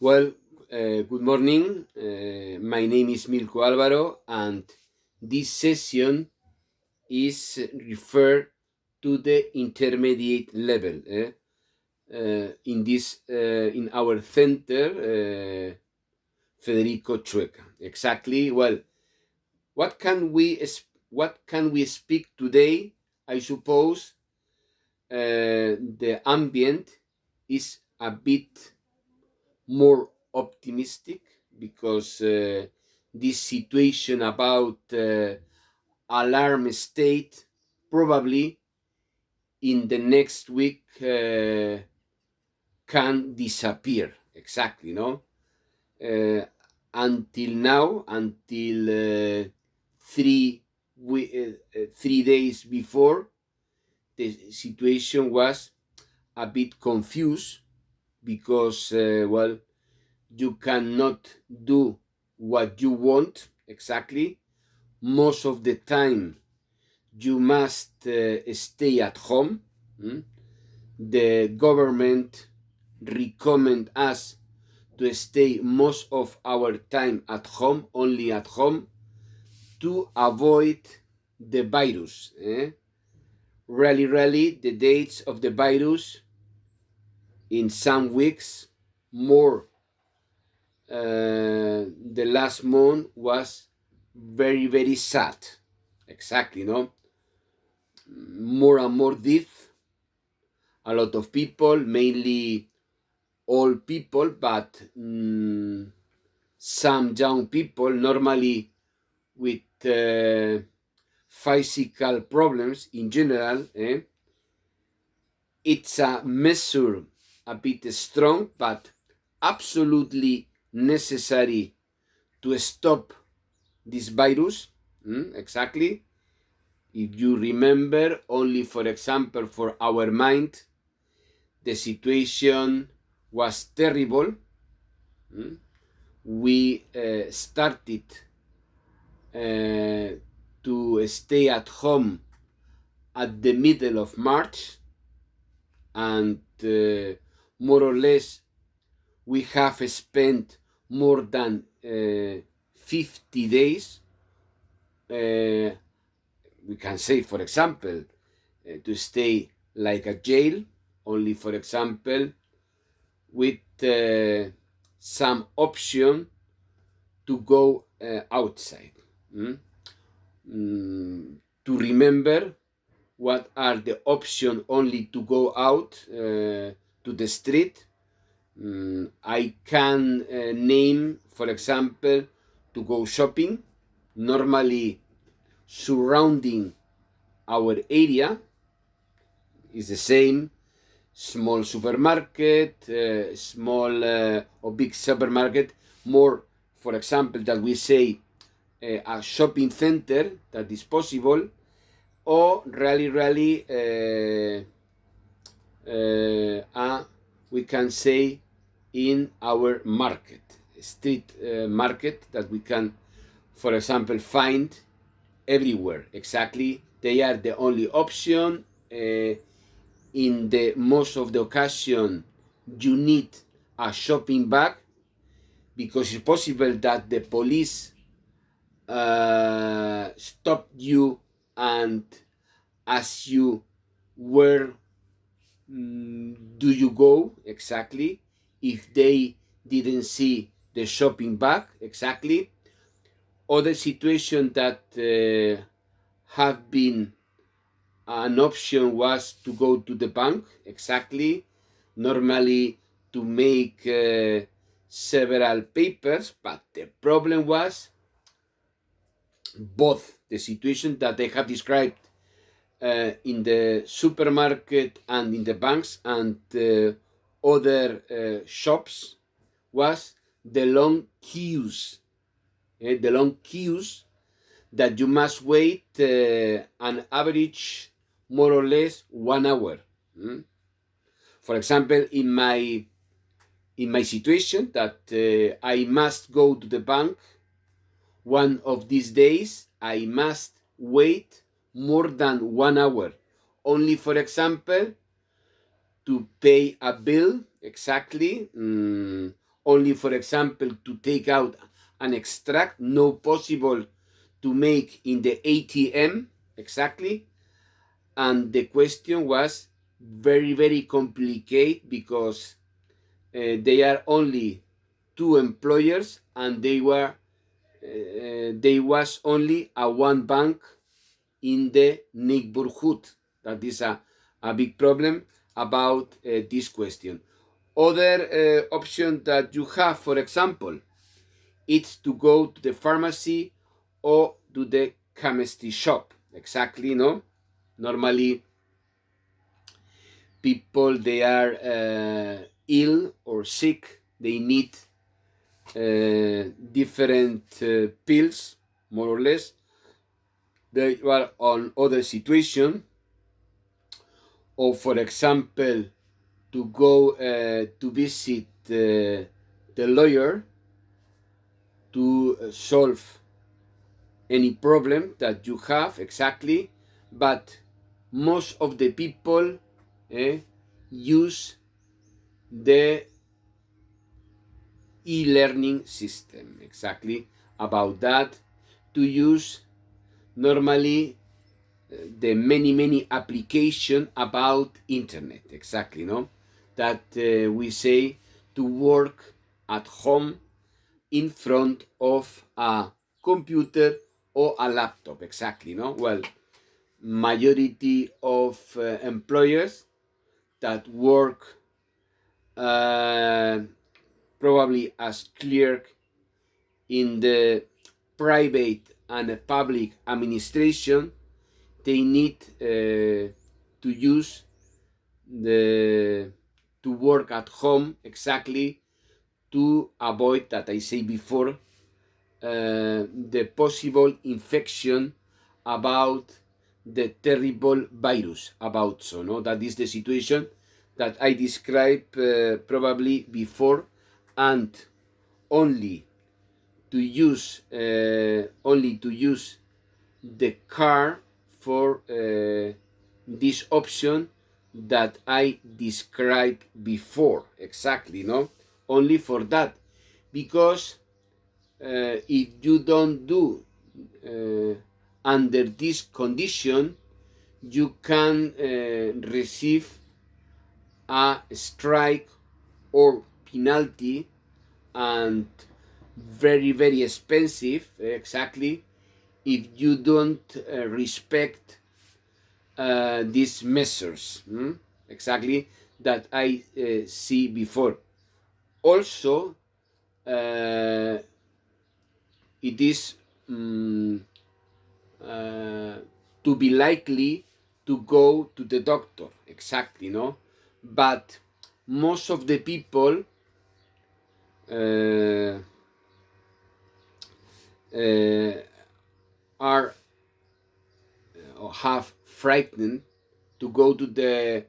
Well, good morning. My name is Milko Álvaro, and this session is referred to the intermediate level. In our center, Federico Chueca. Exactly. Well, what can we speak today? I suppose the ambient is a bit more optimistic because this situation about alarm state probably in the next week can disappear. Exactly, no? Until now, until 3 days before, the situation was a bit confused because, well, you cannot do what you want exactly. Most of the time, you must stay at home. The government recommend us to stay most of our time at home, only at home, to avoid the virus. Really, the dates of the virus in some weeks more. The last month was very sad. Exactly, no? More and more death. A lot of people, mainly old people, but some young people, normally with physical problems in general. It's a measure a bit strong, but absolutely necessary to stop this virus. Exactly. If you remember, only for example, for our mind, the situation was terrible. We started to stay at home at the middle of March, and more or less we have spent more than 50 days. We can say, for example, to stay like a jail, only for example, with some option to go outside. To remember what are the options only to go out to the street. I can name, for example, to go shopping, normally surrounding our area is the same. Small supermarket, small or big supermarket, more, for example, that we say a shopping center that is possible, or really we can say in our market, street market, that we can, for example, find everywhere. Exactly, they are the only option. In the most of the occasion, you need a shopping bag because it's possible that the police stop you and ask you where do you go exactly, if they didn't see the shopping bag. Exactly. Other situation that have been an option was to go to the bank. Exactly. Normally to make several papers, but the problem was both the situation that they have described in the supermarket and in the banks and other shops was the long queues. The long queues that you must wait an average more or less 1 hour. For example, in my situation that I must go to the bank one of these days, I must wait more than 1 hour, only, for example, to pay a bill. Exactly. only, for example, to take out an extract, no possible to make in the ATM, exactly. And the question was very, very complicated because they are only two employers and they was only a one bank in the neighborhood. That is a big problem about this question. Other option that you have, for example, it's to go to the pharmacy or to the chemistry shop. Exactly, no? Normally, people, they are ill or sick. They need different pills, more or less. They are on other situation. Or, for example, to go to visit the lawyer to solve any problem that you have, exactly. But most of the people use the e-learning system, exactly. About that, to use normally the many application about internet, exactly, no? That we say to work at home in front of a computer or a laptop, exactly, no? Well, majority of employers that work probably as clerk in the private and public administration, they need to use to work at home, exactly, to avoid, that I say before, the possible infection about the terrible virus about, so no, that is the situation that I described probably before. And only to use the car for this option that I described before, exactly, no? Only for that, because if you don't do under this condition, you can receive a strike or penalty, and very expensive, exactly, if you don't respect these measures, exactly, that I see before. Also, it is to be likely to go to the doctor, exactly, no? But most of the people are or have frightened to go to the,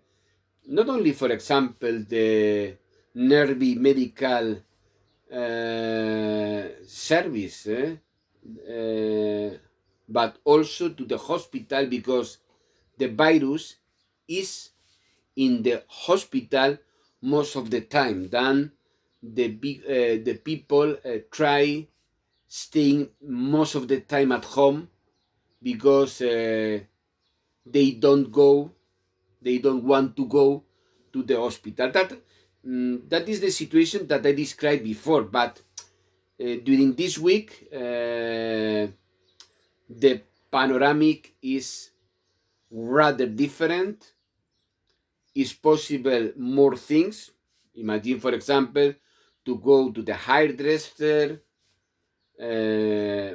not only, for example, the nervy medical service, but also to the hospital, because the virus is in the hospital most of the time. Then the people try staying most of the time at home because they don't want to go to the hospital. That is the situation that I described before. But during this week, the panoramic is rather different. It's possible more things. Imagine, for example, to go to the hairdresser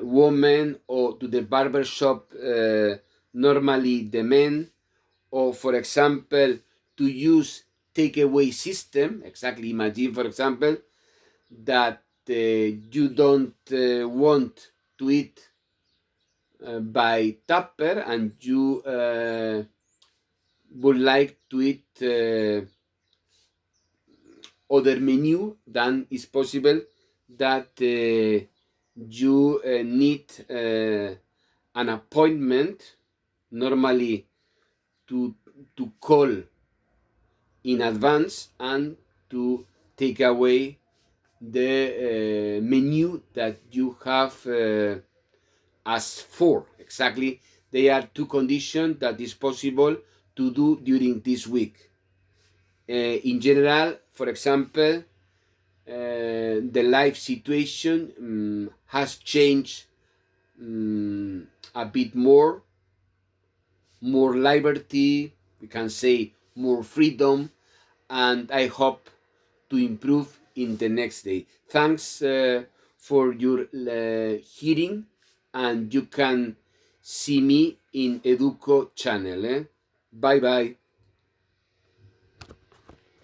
woman, or to the barber shop, normally the men, or, for example, to use takeaway system. Exactly. Imagine, for example, that you don't want to eat by tupper, and you would like to eat other menu. Then it's possible that you need an appointment, normally to call in advance and to take away the menu that you have asked for. Exactly, they are two conditions that is possible to do during this week. In general, for example, the life situation has changed a bit more liberty, we can say more freedom, and I hope to improve in the next day. Thanks for your hearing, and you can see me in Educo channel. Bye bye.